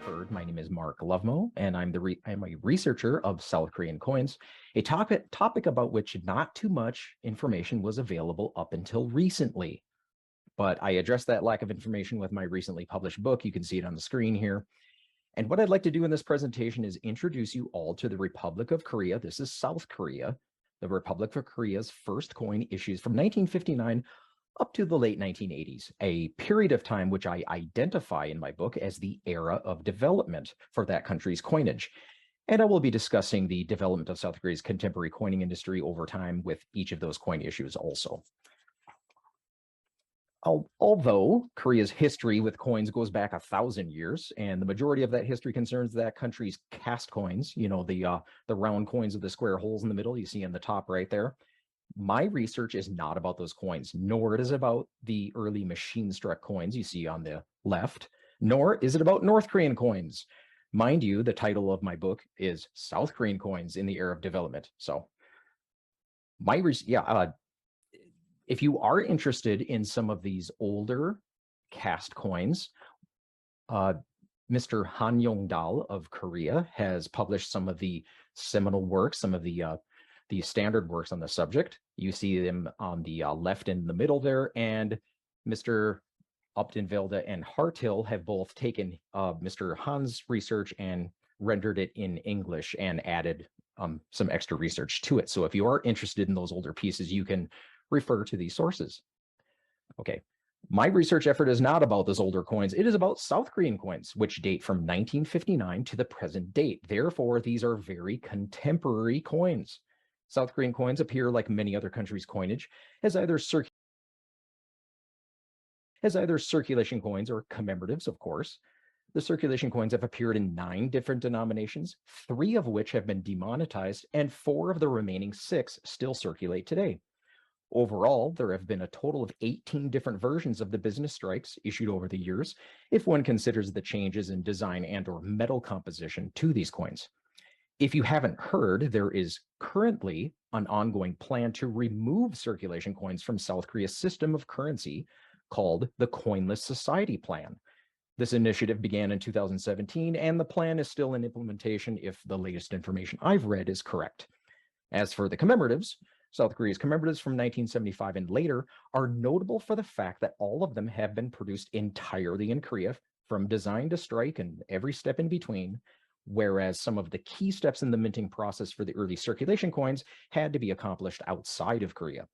heard, my name is Mark Lovemo, and I'm a researcher of South Korean coins, a topic about which not too much information was available up until recently. But I addressed that lack of information with my recently published book. You can see it on the screen here. And what I'd like to do in this presentation is introduce you all to the Republic of Korea. This is South Korea. The Republic of Korea's first coin issues from 1959 up to the late 1980s, a period of time which I identify in my book as the era of development for that country's coinage. And I will be discussing the development of South Korea's contemporary coining industry over time with each of those coin issues also. Although Korea's history with coins goes back 1,000 years, and the majority of that history concerns that country's cast coins, you know, the round coins with the square holes in the middle you see in the top right there, my research is not about those coins, nor it is about the early machine-struck coins you see on the left, nor is it about North Korean coins. Mind you, the title of my book is South Korean Coins in the Era of Development. So if you are interested in some of these older cast coins, Mr. Han Yong-dal of Korea has published some of the seminal works, some of the standard works on the subject. You see them on the left in the middle there, and Mr. Upton-Velde and Hartill have both taken Mr. Han's research and rendered it in English and added some extra research to it. So if you are interested in those older pieces, you can refer to these sources. Okay, my research effort is not about those older coins. It is about South Korean coins, which date from 1959 to the present date. Therefore, these are very contemporary coins. South Korean coins appear, like many other countries' coinage, as either circulation coins or commemoratives, of course. The circulation coins have appeared in 9 different denominations, 3 of which have been demonetized, and 4 of the remaining 6 still circulate today. Overall, there have been a total of 18 different versions of the business strikes issued over the years, if one considers the changes in design and/or metal composition to these coins. If you haven't heard, there is currently an ongoing plan to remove circulation coins from South Korea's system of currency called the Coinless Society Plan. This initiative began in 2017, and the plan is still in implementation if the latest information I've read is correct. As for the commemoratives, South Korea's commemoratives from 1975 and later are notable for the fact that all of them have been produced entirely in Korea, from design to strike and every step in between, whereas some of the key steps in the minting process for the early circulation coins had to be accomplished outside of Korea.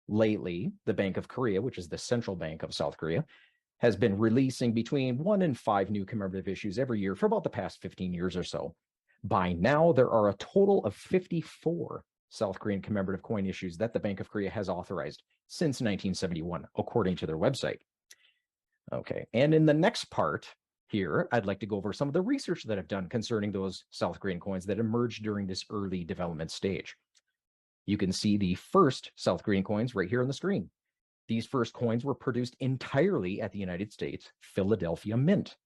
Lately, the Bank of Korea, which is the central bank of South Korea, has been releasing between 1 and 5 new commemorative issues every year for about the past 15 years or so. By now, there are a total of 54 South Korean commemorative coin issues that the Bank of Korea has authorized since 1971, according to their website. Okay, and in the next part here, I'd like to go over some of the research that I've done concerning those South Korean coins that emerged during this early development stage. You can see the first South Korean coins right here on the screen. These first coins were produced entirely at the United States Philadelphia Mint.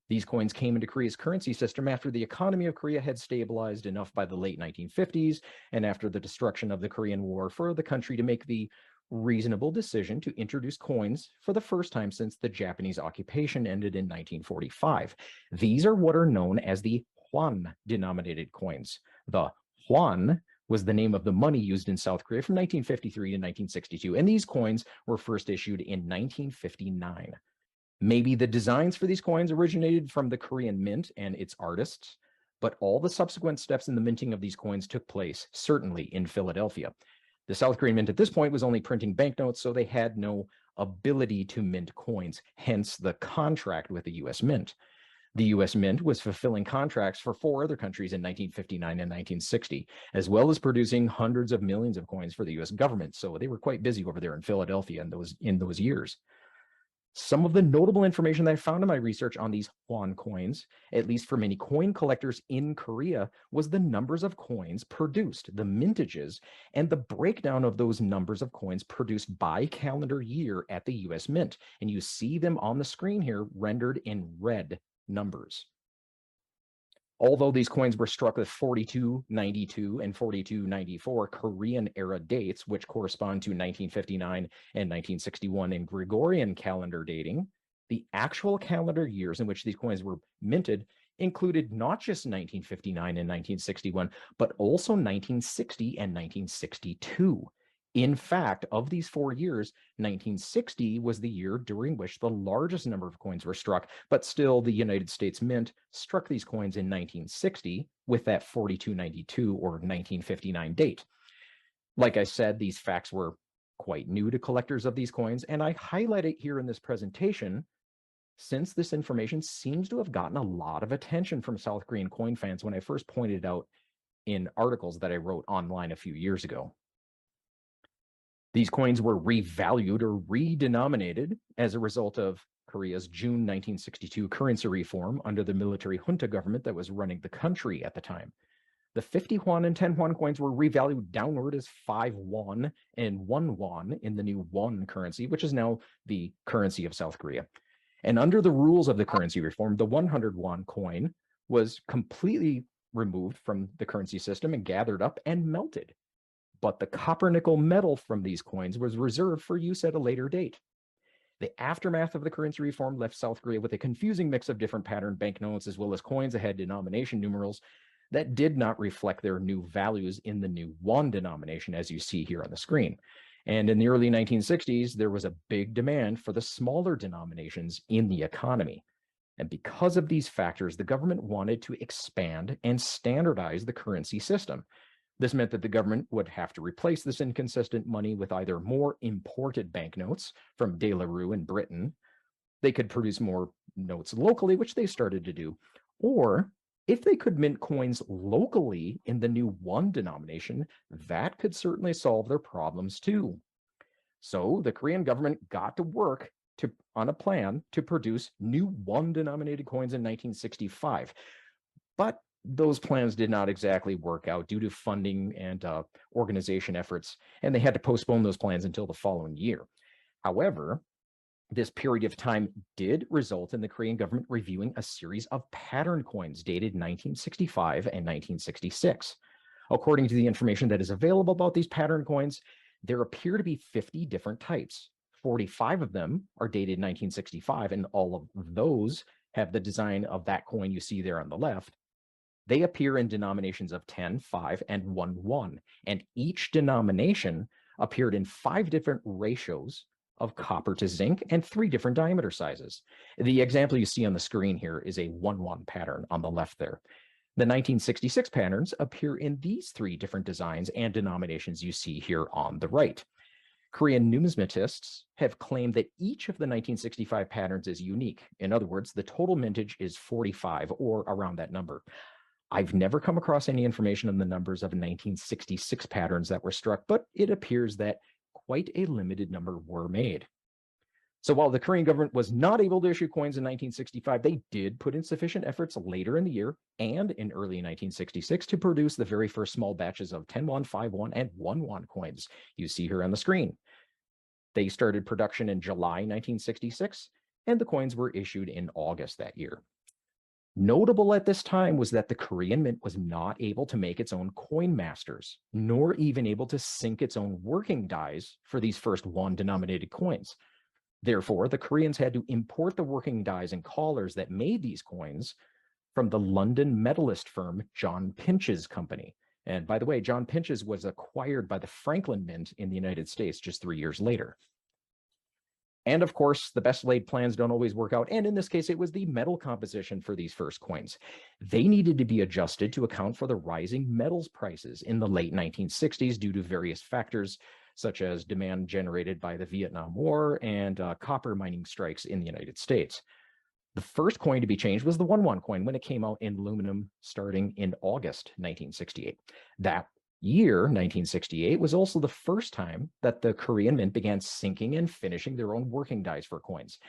These coins came into Korea's currency system after the economy of Korea had stabilized enough by the late 1950s and after the destruction of the Korean War for the country to make the reasonable decision to introduce coins for the first time since the Japanese occupation ended in 1945. These are what are known as the Hwan-denominated coins. The Hwan was the name of the money used in South Korea from 1953 to 1962, and these coins were first issued in 1959. Maybe the designs for these coins originated from the Korean Mint and its artists, but all the subsequent steps in the minting of these coins took place, certainly in Philadelphia. The South Korean Mint at this point was only printing banknotes, so they had no ability to mint coins, hence the contract with the U.S. Mint. The U.S. Mint was fulfilling contracts for 4 other countries in 1959 and 1960, as well as producing hundreds of millions of coins for the U.S. government, so they were quite busy over there in Philadelphia in those years. Some of the notable information that I found in my research on these Hwan coins, at least for many coin collectors in Korea, was the numbers of coins produced, the mintages, and the breakdown of those numbers of coins produced by calendar year at the U.S. Mint. And you see them on the screen here rendered in red numbers. Although these coins were struck with 4292 and 4294 Korean era dates, which correspond to 1959 and 1961 in Gregorian calendar dating, The actual calendar years in which these coins were minted included not just 1959 and 1961, but also 1960 and 1962. In fact, of these 4 years, 1960 was the year during which the largest number of coins were struck, but still the United States Mint struck these coins in 1960 with that 4292 or 1959 date. Like I said, these facts were quite new to collectors of these coins, and I highlight it here in this presentation since this information seems to have gotten a lot of attention from South Korean coin fans when I first pointed it out in articles that I wrote online a few years ago. These coins were revalued or redenominated as a result of Korea's June 1962 currency reform under the military junta government that was running the country at the time. The 50 won and 10 won coins were revalued downward as 5 won and 1 won in the new won currency, which is now the currency of South Korea. And under the rules of the currency reform, the 100 won coin was completely removed from the currency system and gathered up and melted. But the copper nickel metal from these coins was reserved for use at a later date. The aftermath of the currency reform left South Korea with a confusing mix of different pattern banknotes as well as coins that had denomination numerals that did not reflect their new values in the new won denomination, as you see here on the screen. And in the early 1960s, there was a big demand for the smaller denominations in the economy. And because of these factors, the government wanted to expand and standardize the currency system. This meant that the government would have to replace this inconsistent money with either more imported banknotes from De La Rue in Britain. They could produce more notes locally, which they started to do. Or if they could mint coins locally in the new won denomination, that could certainly solve their problems too. So the Korean government got to work on a plan to produce new won denominated coins in 1965. But those plans did not exactly work out due to funding and organization efforts, and they had to postpone those plans until the following year. However, this period of time did result in the Korean government reviewing a series of pattern coins dated 1965 and 1966. According to the information that is available about these pattern coins, there appear to be 50 different types. 45 of them are dated 1965, and all of those have the design of that coin you see there on the left. They appear in denominations of 10, 5, and 1 won, and each denomination appeared in 5 different ratios of copper to zinc and 3 different diameter sizes. The example you see on the screen here is a 1 won pattern on the left there. The 1966 patterns appear in these 3 different designs and denominations you see here on the right. Korean numismatists have claimed that each of the 1965 patterns is unique. In other words, the total mintage is 45 or around that number. I've never come across any information on the numbers of 1966 patterns that were struck, but it appears that quite a limited number were made. So while the Korean government was not able to issue coins in 1965, they did put in sufficient efforts later in the year and in early 1966 to produce the very first small batches of 10 won, 5 won, and 1 won coins you see here on the screen. They started production in July 1966, and the coins were issued in August that year. Notable at this time was that the Korean Mint was not able to make its own coin masters, nor even able to sink its own working dies for these first won-denominated coins. Therefore, the Koreans had to import the working dies and collars that made these coins from the London metallist firm John Pinch's company. And by the way, John Pinch's was acquired by the Franklin Mint in the United States just 3 years later. And of course, the best laid plans don't always work out. And in this case, it was the metal composition for these first coins. They needed to be adjusted to account for the rising metals prices in the late 1960s due to various factors, such as demand generated by the Vietnam War and copper mining strikes in the United States. The first coin to be changed was the 1 won coin when it came out in aluminum starting in August 1968. That year, 1968, was also the first time that the Korean Mint began sinking and finishing their own working dies for coins.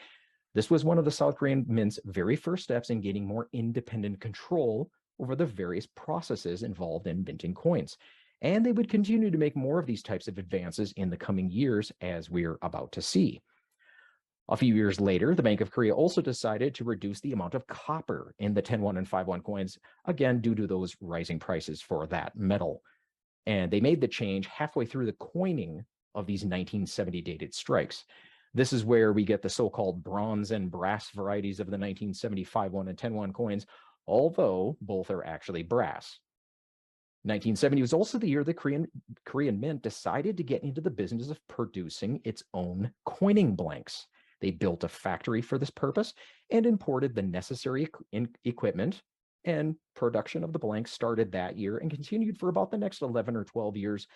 This was one of the South Korean Mint's very first steps in gaining more independent control over the various processes involved in minting coins. And they would continue to make more of these types of advances in the coming years, as we're about to see. A few years later, the Bank of Korea also decided to reduce the amount of copper in the 10 won and 5 won coins, again due to those rising prices for that metal. And they made the change halfway through the coining of these 1970 dated strikes. This is where we get the so-called bronze and brass varieties of the 1975 won and 10 won coins, although both are actually brass. 1970 was also the year the Korean Mint decided to get into the business of producing its own coining blanks. They built a factory for this purpose and imported the necessary equipment, and production of the blanks started that year and continued for about the next 11 or 12 years.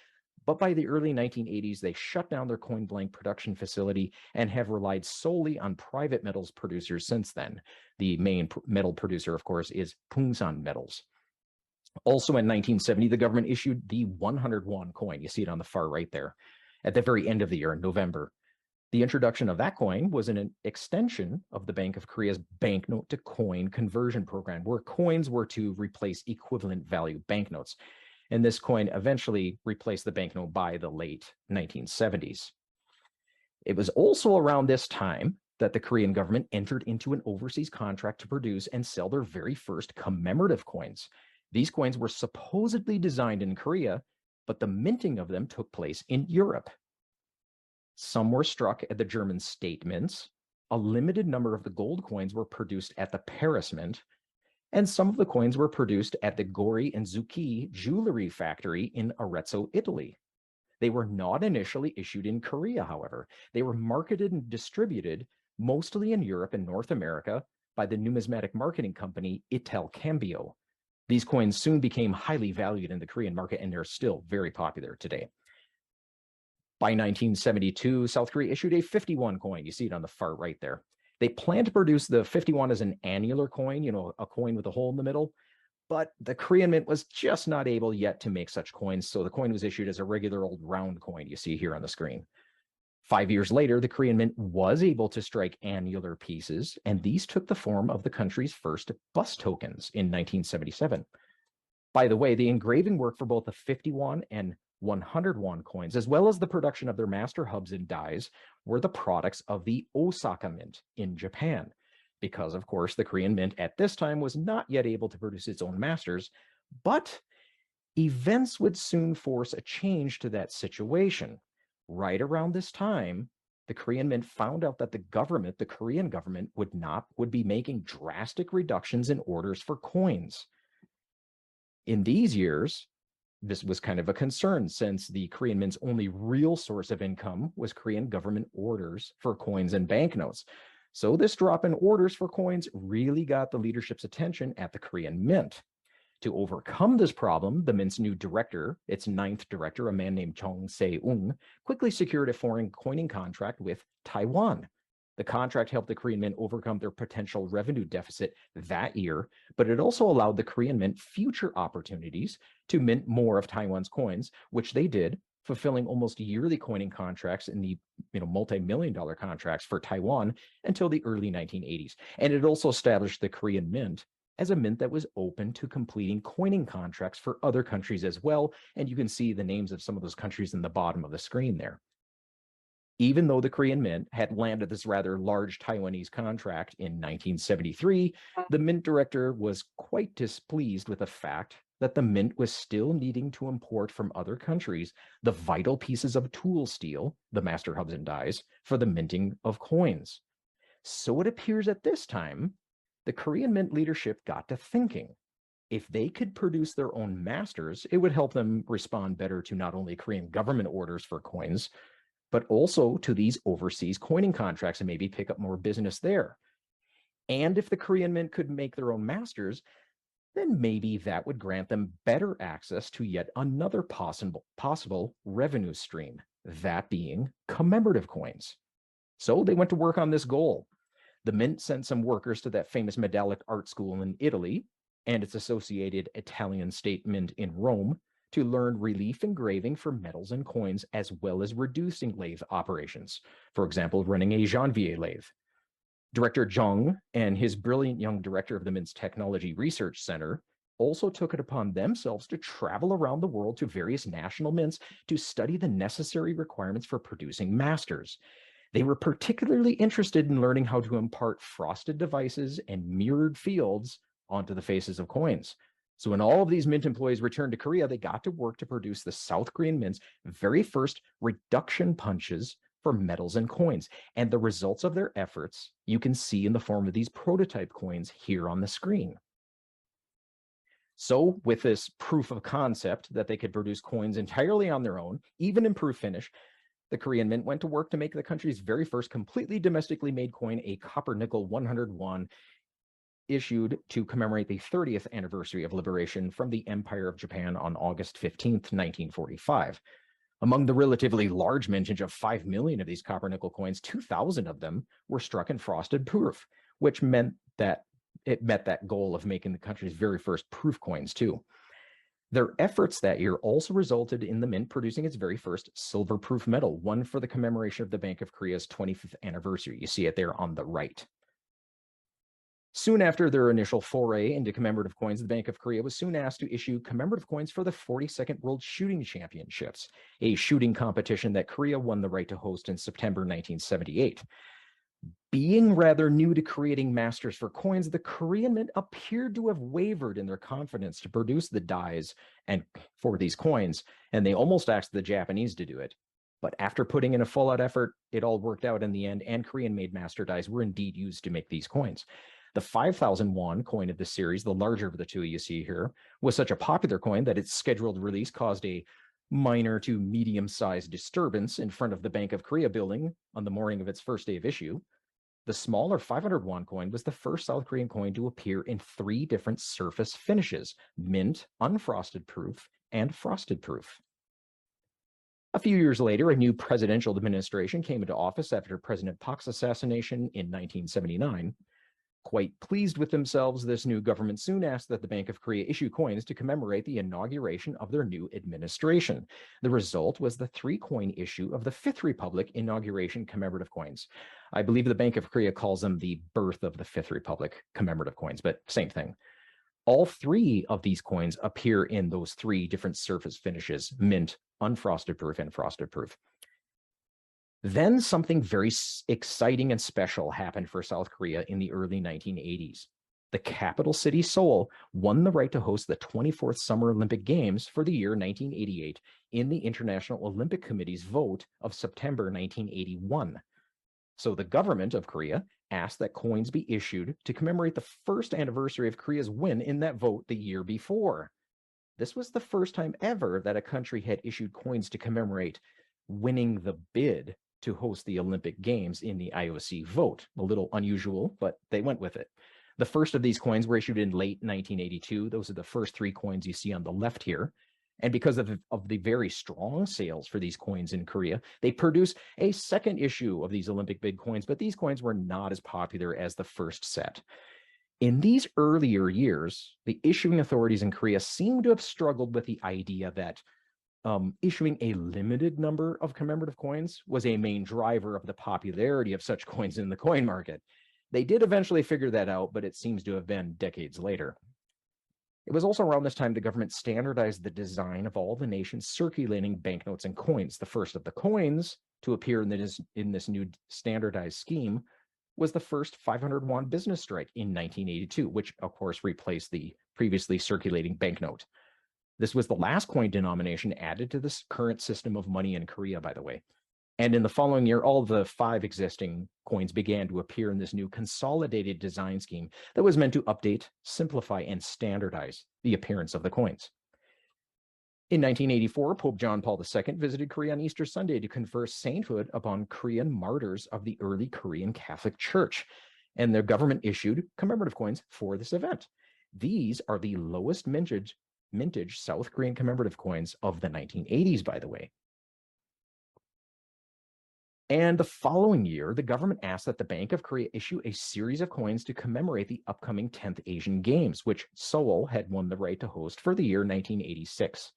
But by the early 1980s, they shut down their coin blank production facility and have relied solely on private metals producers since then. The main metal producer, of course, is Pungsan Metals. Also in 1970, the government issued the 100 won coin. You see it on the far right there. At the very end of the year, in November. The introduction of that coin was an extension of the Bank of Korea's banknote to coin conversion program, where coins were to replace equivalent value banknotes. And this coin eventually replaced the banknote by the late 1970s. It was also around this time that the Korean government entered into an overseas contract to produce and sell their very first commemorative coins. These coins were supposedly designed in Korea, but the minting of them took place in Europe. Some were struck at the German state mints. A limited number of the gold coins were produced at the Paris Mint, and some of the coins were produced at the Gori and Zucchi jewelry factory in Arezzo, Italy. They were not initially issued in Korea, however. They were marketed and distributed mostly in Europe and North America by the numismatic marketing company Italcambio. These coins soon became highly valued in the Korean market, and they're still very popular today. By 1972, South Korea issued a 51 coin. You see it on the far right there. They planned to produce the 51 as an annular coin, a coin with a hole in the middle, but the Korean Mint was just not able yet to make such coins, so the coin was issued as a regular old round coin you see here on the screen. 5 years later, the Korean Mint was able to strike annular pieces, and these took the form of the country's first bus tokens in 1977. By the way, the engraving work for both the 51 and 100 won coins, as well as the production of their master hubs and dies, were the products of the Osaka Mint in Japan, because, of course, the Korean Mint at this time was not yet able to produce its own masters, but events would soon force a change to that situation. Right around this time, the Korean Mint found out that the Korean government, would be making drastic reductions in orders for coins. In these years, this was kind of a concern, since the Korean Mint's only real source of income was Korean government orders for coins and banknotes. So this drop in orders for coins really got the leadership's attention at the Korean Mint. To overcome this problem, the Mint's new director, its ninth director, a man named Chung Se-ung, quickly secured a foreign coining contract with Taiwan. The contract helped the Korean Mint overcome their potential revenue deficit that year, but it also allowed the Korean Mint future opportunities to mint more of Taiwan's coins, which they did, fulfilling almost yearly coining contracts in the multi-million-dollar contracts for Taiwan until the early 1980s. And it also established the Korean Mint as a mint that was open to completing coining contracts for other countries as well. And you can see the names of some of those countries in the bottom of the screen there. Even though the Korean Mint had landed this rather large Taiwanese contract in 1973, the Mint director was quite displeased with the fact that the Mint was still needing to import from other countries the vital pieces of tool steel, the master hubs and dies, for the minting of coins. So it appears at this time, the Korean Mint leadership got to thinking, if they could produce their own masters, it would help them respond better to not only Korean government orders for coins, but also to these overseas coining contracts and maybe pick up more business there. And if the Korean Mint could make their own masters, then maybe that would grant them better access to yet another possible revenue stream, that being commemorative coins. So they went to work on this goal. The Mint sent some workers to that famous medallic art school in Italy and its associated Italian state mint in Rome to learn relief engraving for metals and coins, as well as reducing lathe operations. For example, running a Janvier lathe. Director Jung and his brilliant young director of the Mint's Technology Research Center also took it upon themselves to travel around the world to various national mints to study the necessary requirements for producing masters. They were particularly interested in learning how to impart frosted devices and mirrored fields onto the faces of coins. So when all of these mint employees returned to Korea, they got to work to produce the South Korean Mint's very first reduction punches for medals and coins. And the results of their efforts you can see in the form of these prototype coins here on the screen. So with this proof of concept that they could produce coins entirely on their own, even in proof finish, the Korean Mint went to work to make the country's very first completely domestically made coin, a copper nickel 100 won, issued to commemorate the 30th anniversary of liberation from the Empire of Japan on August 15th, 1945. Among the relatively large mintage of 5 million of these copper nickel coins, 2,000 of them were struck in frosted proof, which meant that it met that goal of making the country's very first proof coins too. Their efforts that year also resulted in the mint producing its very first silver proof medal, one for the commemoration of the Bank of Korea's 25th anniversary. You see it there on the right. Soon after their initial foray into commemorative coins, the Bank of Korea was soon asked to issue commemorative coins for the 42nd World Shooting Championships, a shooting competition that Korea won the right to host in September 1978. Being rather new to creating masters for coins, the Korean Mint appeared to have wavered in their confidence to produce the dies and for these coins, and they almost asked the Japanese to do it. But after putting in a full-out effort, it all worked out in the end, and Korean-made master dies were indeed used to make these coins. The 5,000 won coin of the series, the larger of the two you see here, was such a popular coin that its scheduled release caused a minor to medium-sized disturbance in front of the Bank of Korea building on the morning of its first day of issue. The smaller 500 won coin was the first South Korean coin to appear in 3 different surface finishes: mint, unfrosted proof, and frosted proof. A few years later, a new presidential administration came into office after President Park's assassination in 1979. Quite pleased with themselves, this new government soon asked that the Bank of Korea issue coins to commemorate the inauguration of their new administration. The result was the 3-coin issue of the Fifth Republic inauguration commemorative coins. I believe the Bank of Korea calls them the birth of the Fifth Republic commemorative coins, but same thing. All 3 of these coins appear in those 3 different surface finishes: mint, unfrosted proof, and frosted proof. Then something very exciting and special happened for South Korea in the early 1980s. The capital city, Seoul, won the right to host the 24th Summer Olympic Games for the year 1988 in the International Olympic Committee's vote of September 1981. So the government of Korea asked that coins be issued to commemorate the first anniversary of Korea's win in that vote the year before. This was the first time ever that a country had issued coins to commemorate winning the bid to host the Olympic Games in the IOC vote. A little unusual, but they went with it. The first of these coins were issued in late 1982. Those are the first 3 coins you see on the left here. And because of the very strong sales for these coins in Korea, they produced a second issue of these Olympic bid coins, but these coins were not as popular as the first set. In these earlier years, the issuing authorities in Korea seem to have struggled with the idea that issuing a limited number of commemorative coins was a main driver of the popularity of such coins in the coin market. They did eventually figure that out, but it seems to have been decades later. It was also around this time the government standardized the design of all the nation's circulating banknotes and coins. The first of the coins to appear in this new standardized scheme was the first 500 won business strike in 1982, which of course replaced the previously circulating banknote. This was the last coin denomination added to this current system of money in Korea, by the way. And in the following year, all the 5 existing coins began to appear in this new consolidated design scheme that was meant to update, simplify, and standardize the appearance of the coins. In 1984, Pope John Paul II visited Korea on Easter Sunday to confer sainthood upon Korean martyrs of the early Korean Catholic Church, and their government issued commemorative coins for this event. These are the lowest mintage South Korean commemorative coins of the 1980s, by the way. And the following year, the government asked that the Bank of Korea issue a series of coins to commemorate the upcoming 10th Asian Games, which Seoul had won the right to host for the year 1986.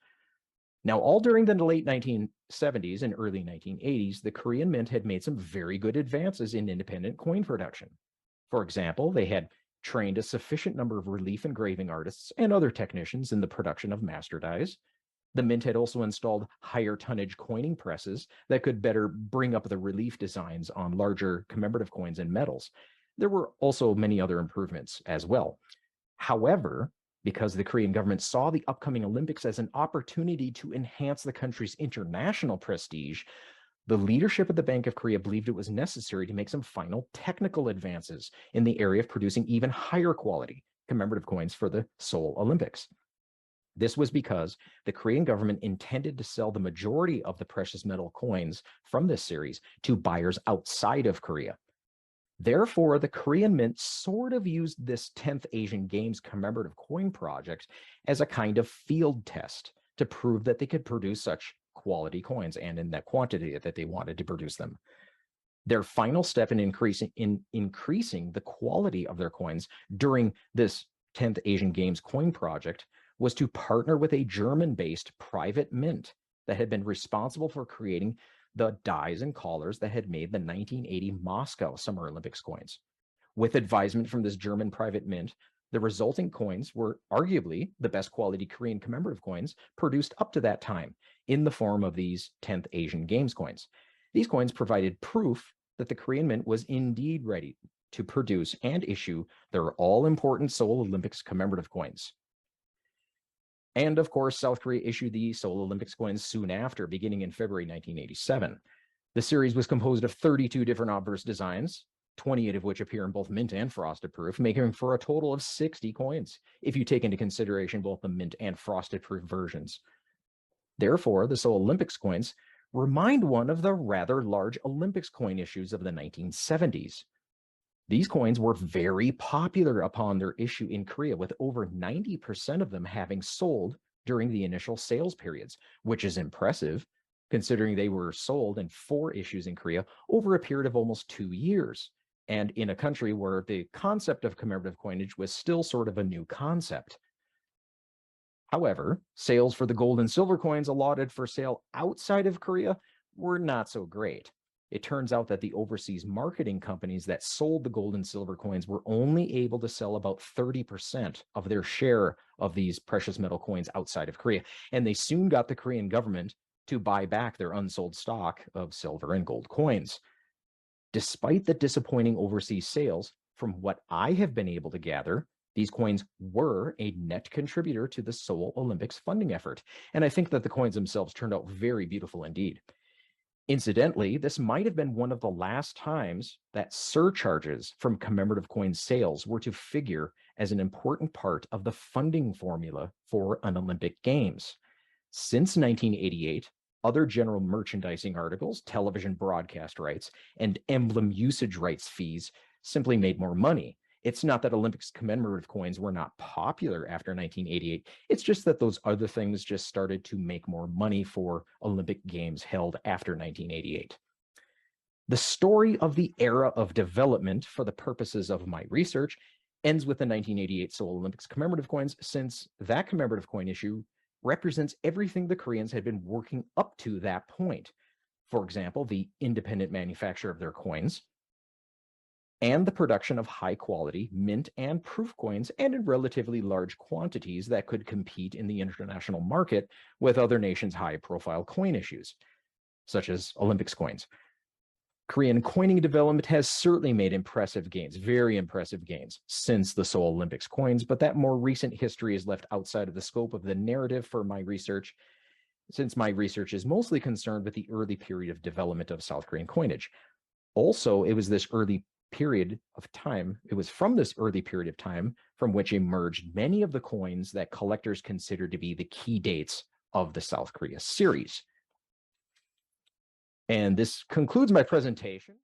Now, all during the late 1970s and early 1980s, the Korean Mint had made some very good advances in independent coin production. For example, they had trained a sufficient number of relief engraving artists and other technicians in the production of master dies. The Mint had also installed higher tonnage coining presses that could better bring up the relief designs on larger commemorative coins and medals. There were also many other improvements as well. However, because the Korean government saw the upcoming Olympics as an opportunity to enhance the country's international prestige, The leadership of the Bank of Korea believed it was necessary to make some final technical advances in the area of producing even higher quality commemorative coins for the Seoul Olympics. This was because the Korean government intended to sell the majority of the precious metal coins from this series to buyers outside of Korea. Therefore, the Korean Mint sort of used this 10th Asian Games commemorative coin project as a kind of field test to prove that they could produce such quality coins and in that quantity that they wanted to produce them. Their final step in increasing the quality of their coins during this 10th Asian Games coin project was to partner with a German-based private mint that had been responsible for creating the dies and collars that had made the 1980 Moscow Summer Olympics coins. With advisement from this German private mint, the resulting coins were arguably the best quality Korean commemorative coins produced up to that time in the form of these 10th Asian Games coins. These coins provided proof that the Korean Mint was indeed ready to produce and issue their all-important Seoul Olympics commemorative coins. And of course, South Korea issued the Seoul Olympics coins soon after, beginning in February 1987. The series was composed of 32 different obverse designs, 28 of which appear in both mint and frosted proof, making for a total of 60 coins, if you take into consideration both the mint and frosted proof versions. Therefore, the Seoul Olympics coins remind one of the rather large Olympics coin issues of the 1970s. These coins were very popular upon their issue in Korea, with over 90% of them having sold during the initial sales periods, which is impressive considering they were sold in 4 issues in Korea over a period of almost 2 years, and in a country where the concept of commemorative coinage was still sort of a new concept. However, sales for the gold and silver coins allotted for sale outside of Korea were not so great. It turns out that the overseas marketing companies that sold the gold and silver coins were only able to sell about 30% of their share of these precious metal coins outside of Korea, and they soon got the Korean government to buy back their unsold stock of silver and gold coins. Despite the disappointing overseas sales, from what I have been able to gather, these coins were a net contributor to the Seoul Olympics funding effort, and I think that the coins themselves turned out very beautiful indeed. Incidentally, this might have been one of the last times that surcharges from commemorative coin sales were to figure as an important part of the funding formula for an Olympic Games. Since 1988, other general merchandising articles, television broadcast rights, and emblem usage rights fees simply made more money. It's not that Olympics commemorative coins were not popular after 1988. It's just that those other things just started to make more money for Olympic Games held after 1988. The story of the era of development for the purposes of my research ends with the 1988 Seoul Olympics commemorative coins, since that commemorative coin issue represents everything the Koreans had been working up to that point. For example, the independent manufacture of their coins, and the production of high-quality mint and proof coins, and in relatively large quantities that could compete in the international market with other nations' high-profile coin issues, such as Olympics coins. Korean coining development has certainly made impressive gains, very impressive gains, since the Seoul Olympics coins, but that more recent history is left outside of the scope of the narrative for my research, since my research is mostly concerned with the early period of development of South Korean coinage. Also, it was from this early period of time from which emerged many of the coins that collectors consider to be the key dates of the South Korea series. And this concludes my presentation.